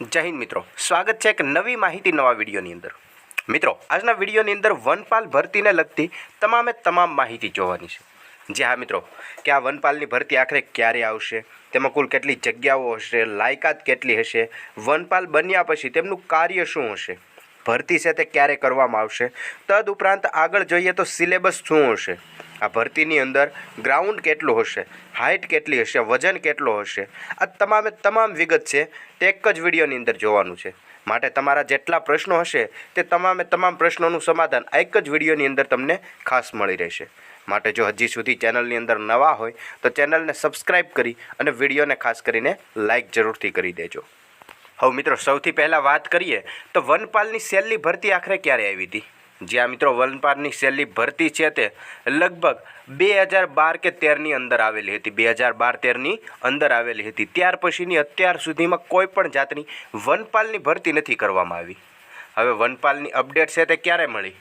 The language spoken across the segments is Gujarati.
જય હિન્દ મિત્રો, સ્વાગત છે એક નવી માહિતી નવા વિડીયોની અંદર। મિત્રો, આજના વિડીયોની અંદર વનપાલ ભરતીને લગતી તમામ માહિતી જોવાની છે। જે હા મિત્રો, કે આ વનપાલની ભરતી આખરે ક્યારે આવશે, તેમાં કુલ કેટલી જગ્યાઓ હશે, લાયકાત કેટલી હશે, વનપાલ બન્યા પછી તેમનું કાર્ય શું હશે, ભરતી છે તે ક્યારે કરવામાં આવશે, તદુપરાંત આગળ જોઈએ તો સિલેબસ શું હશે, આ ભરતીની અંદર ગ્રાઉન્ડ કેટલું હશે, હાઇટ કેટલી હશે, વજન કેટલો હશે, આ તમામ વિગત છે તે એક જ વિડીયોની અંદર જોવાનું છે। માટે તમારા જેટલા પ્રશ્નો હશે તે તમામ પ્રશ્નોનું સમાધાન આ એક જ વિડીયોની અંદર તમને ખાસ મળી રહેશે। માટે જો હજી સુધી ચેનલની અંદર નવા હોય તો ચેનલને સબસ્ક્રાઈબ કરી અને વિડીયોને ખાસ કરીને લાઇક જરૂરથી કરી દેજો। હવે મિત્રો, સૌથી પહેલાં વાત કરીએ તો વનપાલની છેલ્લી ભરતી આખરે ક્યારે આવી હતી। જ્યાં મિત્રો વનપાલની છેલ્લી ભરતી છે તે લગભગ 2012 કે 13ની અંદર આવેલી હતી, 2012-13ની અંદર આવેલી હતી। ત્યાર પછીની અત્યાર સુધીમાં કોઈ પણ જાતની વનપાલની ભરતી નથી કરવામાં આવી। હવે વનપાલની અપડેટ છે તે ક્યારે મળી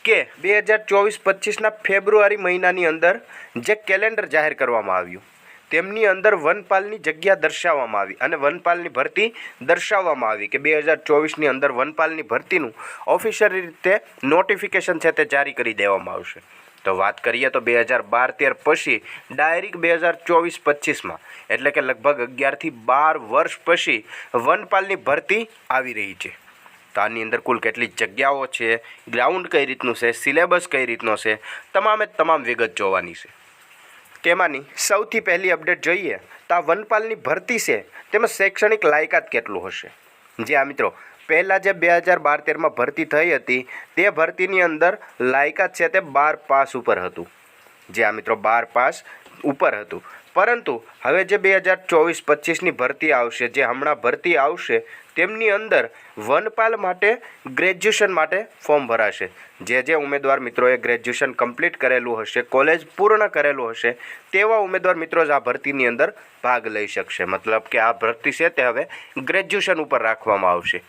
કે 2024-25ના ફેબ્રુઆરી મહિનાની અંદર જે કેલેન્ડર જાહેર કરવામાં આવ્યું તેમની અંદર વનપાલની જગ્યા દર્શાવવામાં આવી અને વનપાલની ભરતી દર્શાવવામાં આવી કે 2024ની અંદર વનપાલની ભરતીનું ઓફિશિયલ રીતે નોટિફિકેશન છે તે જારી કરી દેવામાં આવશે। તો વાત કરીએ તો 2012-13 પછી ડાયરેક્ટ 2024-25માં એટલે કે લગભગ 11થી 12 વર્ષ પછી વનપાલની ભરતી આવી રહી છે। તો આની અંદર કુલ કેટલી જગ્યાઓ છે, ગ્રાઉન્ડ કઈ રીતનું છે, સિલેબસ કઈ રીતનો છે, તમામ વિગત જોવાની છે। તેમાંની સૌથી પહેલી અપડેટ જોઈએ તો આ વનપાલની ભરતી છે તેમાં શૈક્ષણિક લાયકાત કેટલું હશે। જે આ મિત્રો પહેલાં જે 2012-13માં ભરતી થઈ હતી તે ભરતીની અંદર લાયકાત છે તે 12 પાસ ઉપર હતું। જે આ મિત્રો 12 પાસ ઉપર હતું, પરંતુ હવે જે 2024-25ની ભરતી આવશે, જે હમણાં ભરતી આવશે તેમની અંદર વનપાલ માટે ગ્રેજ્યુએશન માટે ફોર્મ ભરાશે। જે ઉમેદવાર મિત્રોએ ગ્રેજ્યુએશન કમ્પ્લીટ કરેલું હશે, કોલેજ પૂર્ણ કરેલું હશે તેવા ઉમેદવાર મિત્રો જ આ ભરતીની અંદર ભાગ લઈ શકશે। મતલબ કે આ ભરતી છે તે હવે ગ્રેજ્યુએશન ઉપર રાખવામાં આવશે।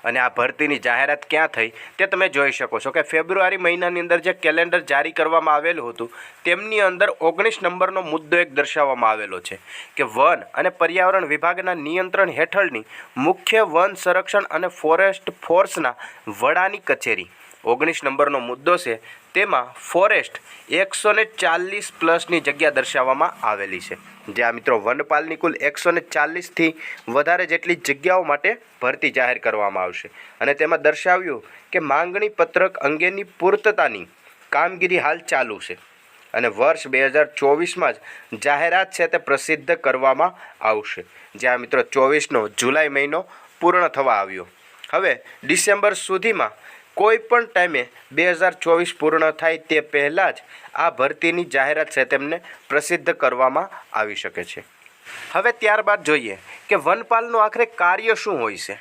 અને આ ભરતીની જાહેરાત ક્યાં થઈ તે તમે જોઈ શકો છો કે ફેબ્રુઆરી મહિનાની અંદર જે કેલેન્ડર જારી કરવામાં આવેલું હતું તેમની અંદર 19 નંબરનો મુદ્દો એક દર્શાવવામાં આવેલો છે કે વન અને પર્યાવરણ વિભાગના નિયંત્રણ હેઠળની મુખ્ય વન સંરક્ષણ અને ફોરેસ્ટ ફોર્સના વડાની કચેરી 19 નંબરનો મુદ્દો છે, તેમાં ફોરેસ્ટ 140+ ની જગ્યા દર્શાવવામાં આવેલી છે। જે આ મિત્રો વનપાલની કુલ 140થી વધારે જેટલી જગ્યાઓ માટે ભરતી જાહેર કરવામાં આવશે અને તેમાં દર્શાવ્યું કે માંગણી પત્રક અંગેની પૂર્તતાની કામગીરી હાલ ચાલુ છે અને વર્ષ 2024માં જ જાહેરાત છે તે પ્રસિદ્ધ કરવામાં આવશે। જે આ મિત્રો 24નો જુલાઈ મહિનો પૂર્ણ થવા આવ્યો, હવે ડિસેમ્બર સુધીમાં કોઈ પણ ટાઈમે 2024 પૂર્ણ થાય તે પહેલાં જ આ ભરતીની જાહેરાત છે તેમને પ્રસિદ્ધ કરવામાં આવી શકે છે। હવે ત્યારબાદ જોઈએ કે વનપાલનું આખરે કાર્ય શું હોય છે।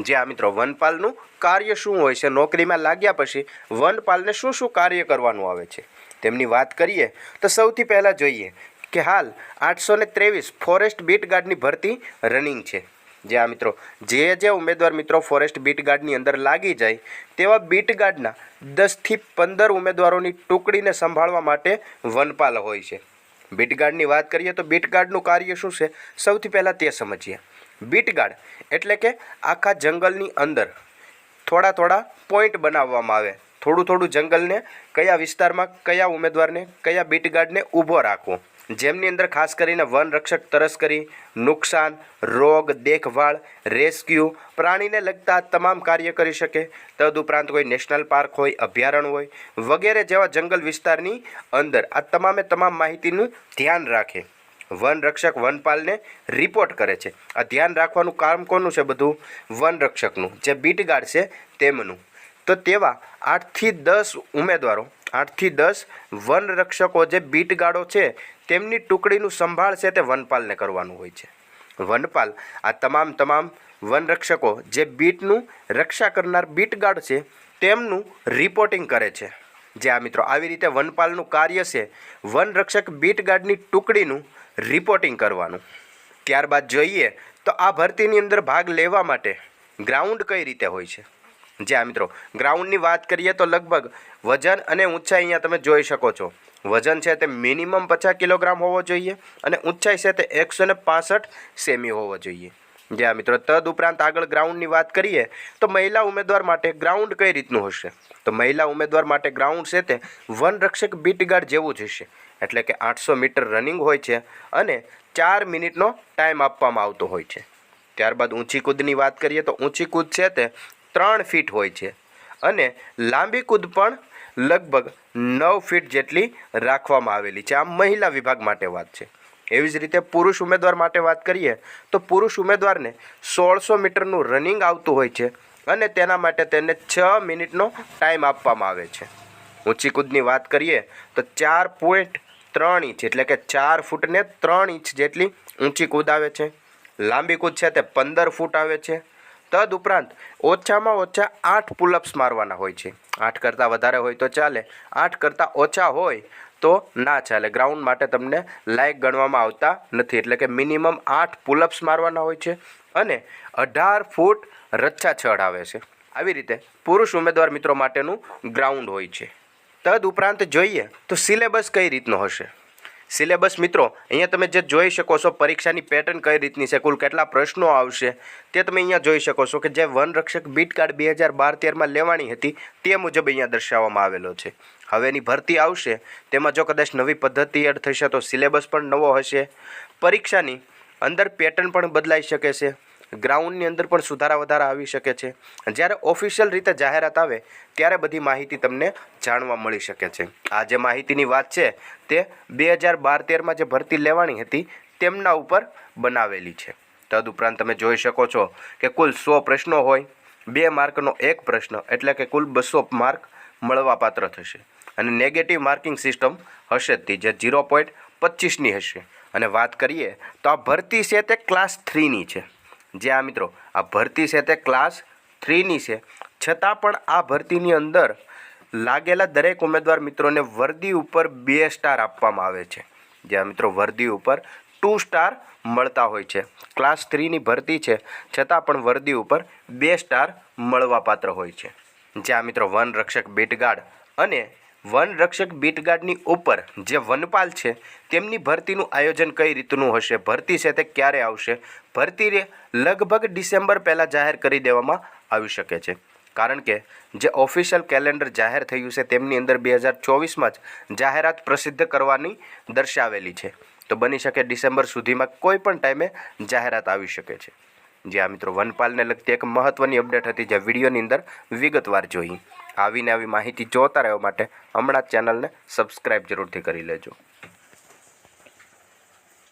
જે આ મિત્રો વનપાલનું કાર્ય શું હોય છે, નોકરીમાં લાગ્યા પછી વનપાલને શું કાર્ય કરવાનું આવે છે તેમની વાત કરીએ તો સૌથી પહેલાં જોઈએ કે હાલ 823 ફોરેસ્ટ બીટ ગાર્ડની ભરતી રનિંગ છે। જે આ મિત્રો જે ઉમેદવાર મિત્રો ફોરેસ્ટ બીટ ગાર્ડની અંદર લાગી જાય તેવા બીટ ગાર્ડના 10થી 15 ઉમેદવારોની ટુકડીને સંભાળવા માટે વનપાલ હોય છે। બીટ ગાર્ડની વાત કરીએ તો બીટ ગાર્ડનું કાર્ય શું છે સૌથી પહેલાં તે સમજીએ। બીટ ગાર્ડ એટલે કે આખા જંગલની અંદર થોડા પોઈન્ટ બનાવવામાં આવે, થોડું જંગલને કયા વિસ્તારમાં કયા ઉમેદવારને કયા બીટ ગાર્ડને ઊભો રાખવો, જેમની અંદર ખાસ કરીને વન રક્ષક તસ્કરી, નુકસાન, રોગ, દેખભાળ, રેસ્ક્યુ, પ્રાણીને લગતા તમામ કાર્ય કરી શકે। તદુપરાંત કોઈ નેશનલ પાર્ક હોય, અભયારણ્ય હોય વગેરે જેવા જંગલ વિસ્તારની અંદર આ તમામ માહિતીનું ધ્યાન રાખે। વન રક્ષક વનપાલને રિપોર્ટ કરે છે। આ ધ્યાન રાખવાનું કામ કોનું છે? બધું વન રક્ષકનું, જે બીટ ગાર્ડ છે તેમનું। તો તેવા 8થી 10 ઉમેદવારો, 8થી 10 વન રક્ષકો જે બીટ ગાર્ડો છે તેમની ટુકડીનું સંભાળ છે તે વનપાલને કરવાનું હોય છે। વનપાલ આ તમામ વન રક્ષકો જે બીટનું રક્ષા કરનાર બીટ ગાર્ડ છે તેમનું રિપોર્ટિંગ કરે છે। જે આ મિત્રો આવી રીતે વનપાલનું કાર્ય છે વન રક્ષક બીટ ગાર્ડની ટુકડીનું રિપોર્ટિંગ કરવાનું। ત્યારબાદ જોઈએ તો આ ભરતીની અંદર ભાગ લેવા માટે ગ્રાઉન્ડ કઈ રીતે હોય છે। જે આ મિત્રો ગ્રાઉન્ડની વાત કરીએ તો લગભગ વજન અને ઊંચાઈ અહીંયા તમે જોઈ શકો છો। વજન છે તે મિનિમમ 50 કિલોગ્રામ હોવો જોઈએ અને ઊંચાઈ છે તે 165 સેમી હોવો જોઈએ। જ્યાં મિત્રો તદુપરાંત આગળ ગ્રાઉન્ડની વાત કરીએ તો મહિલા ઉમેદવાર માટે ગ્રાઉન્ડ કઈ રીતનું હશે, તો મહિલા ઉમેદવાર માટે ગ્રાઉન્ડ છે તે વનરક્ષક બીટગાર્ડ જેવું જ હશે, એટલે કે 800 મીટર રનિંગ હોય છે અને 4 મિનિટનો ટાઈમ આપવામાં આવતો હોય છે. ત્યારબાદ ઊંચી કૂદની વાત કરીએ તો ઊંચી કૂદ છે તે 3 ફીટ હોય છે અને લાંબી કૂદ પણ લગભગ 9 ફીટ જેટલી રાખવામાં આવેલી છે. આ મહિલા વિભાગ માટે વાત છે. એવી જ રીતે પુરુષ ઉમેદવાર માટે વાત કરીએ તો પુરુષ ઉમેદવારને 1600 મીટરનું રનિંગ આવતું હોય છે અને તેના માટે તેને 6 મિનિટનો ટાઈમ આપવામાં આવે છે. ઊંચી કૂદની વાત કરીએ તો 4.3 ઇંચ એટલે કે 4 ફૂટને 3 ઇંચ જેટલી ઊંચી કૂદ આવે છે. લાંબી કૂદ છે તે 15 ફૂટ આવે છે. તદુપરાંત ઓછામાં ઓછા 8 પુલઅપ્સ મારવાના હોય છે. 8 કરતાં વધારે હોય તો ચાલે, 8 કરતાં ઓછા હોય તો ના ચાલે. ગ્રાઉન્ડ માટે તમને લાયક ગણવામાં આવતા નથી, એટલે કે મિનિમમ 8 પુલઅપ્સ મારવાના હોય છે અને 18 ફૂટ રચ્છા છડ આવે છે. આવી રીતે પુરુષ ઉમેદવાર મિત્રો માટેનું ગ્રાઉન્ડ હોય છે. તદુપરાંત જોઈએ તો સિલેબસ કઈ રીતનો હશે. સિલેબસ મિત્રો અહીંયા તમે જે જોઈ શકો છો, પરીક્ષાની પેટર્ન કઈ રીતની છે, કુલ કેટલા પ્રશ્નો આવશે તે તમે અહીંયા જોઈ શકો છો કે જે વનરક્ષક બીટગાર્ડ 2012-13માં લેવાની હતી તે મુજબ અહીંયા દર્શાવવામાં આવેલો છે. હવેની ભરતી આવશે તેમાં જો કદાચ નવી પદ્ધતિ એડ થશે તો સિલેબસ પણ નવો હશે. પરીક્ષાની અંદર પેટર્ન પણ બદલાઈ શકે છે, ગ્રાઉન્ડની અંદર પણ સુધારા વધારા આવી શકે છે. જ્યારે ઓફિશિયલ રીતે જાહેરાત આવે ત્યારે બધી માહિતી તમને જાણવા મળી શકે છે. આ જે માહિતીની વાત છે તે 2012-13માં જે ભરતી લેવાની હતી તેમના ઉપર બનાવેલી છે. તદુપરાંત તમે જોઈ શકો છો કે કુલ 100 પ્રશ્નો હોય, 2 માર્કનો એક પ્રશ્ન, એટલે કે કુલ 200 માર્ક મળવાપાત્ર થશે અને નેગેટિવ માર્કિંગ સિસ્ટમ હશે જ જે 0.25ની હશે. અને વાત કરીએ તો આ ભરતી છે તે ક્લાસ 3ની છે. જે આ મિત્રો આ ભરતી છે તે ક્લાસ 3ની છે, છતાં પણ આ ભરતીની અંદર લાગેલા દરેક ઉમેદવાર મિત્રોને વર્દી ઉપર 2 સ્ટાર આપવામાં આવે છે. જે આ મિત્રો વર્દી ઉપર 2 સ્ટાર મળતા હોય છે. ક્લાસ 3ની ભરતી છે છતાં પણ વર્દી ઉપર 2 સ્ટાર મળવાપાત્ર હોય છે. જે આ મિત્રો વનરક્ષક બીટગાર્ડ અને વનરક્ષક બીટગાર્ડની ઉપર જે વનપાલ છે તેમની ભરતીનું આયોજન કઈ રીતનું હશે, ભરતી છે તે ક્યારે આવશે, ભરતી લગભગ ડિસેમ્બર પહેલાં જાહેર કરી દેવામાં આવી શકે છે. કારણ કે જે ઓફિશિયલ કેલેન્ડર જાહેર થયું છે તેમની અંદર 2024માં જ જાહેરાત પ્રસિદ્ધ કરવાની દર્શાવેલી છે. તો બની શકે ડિસેમ્બર સુધીમાં કોઈ પણ ટાઈમે જાહેરાત આવી શકે છે. જે આ મિત્રો વનપાલને લગતી એક મહત્ત્વની અપડેટ હતી જે વિડીયોની અંદર વિગતવાર જોઈ. આવીને આવી માહિતી જોતા રહેવા માટે હમણાં જ ચેનલને સબસ્ક્રાઈબ જરૂરથી કરી લેજો.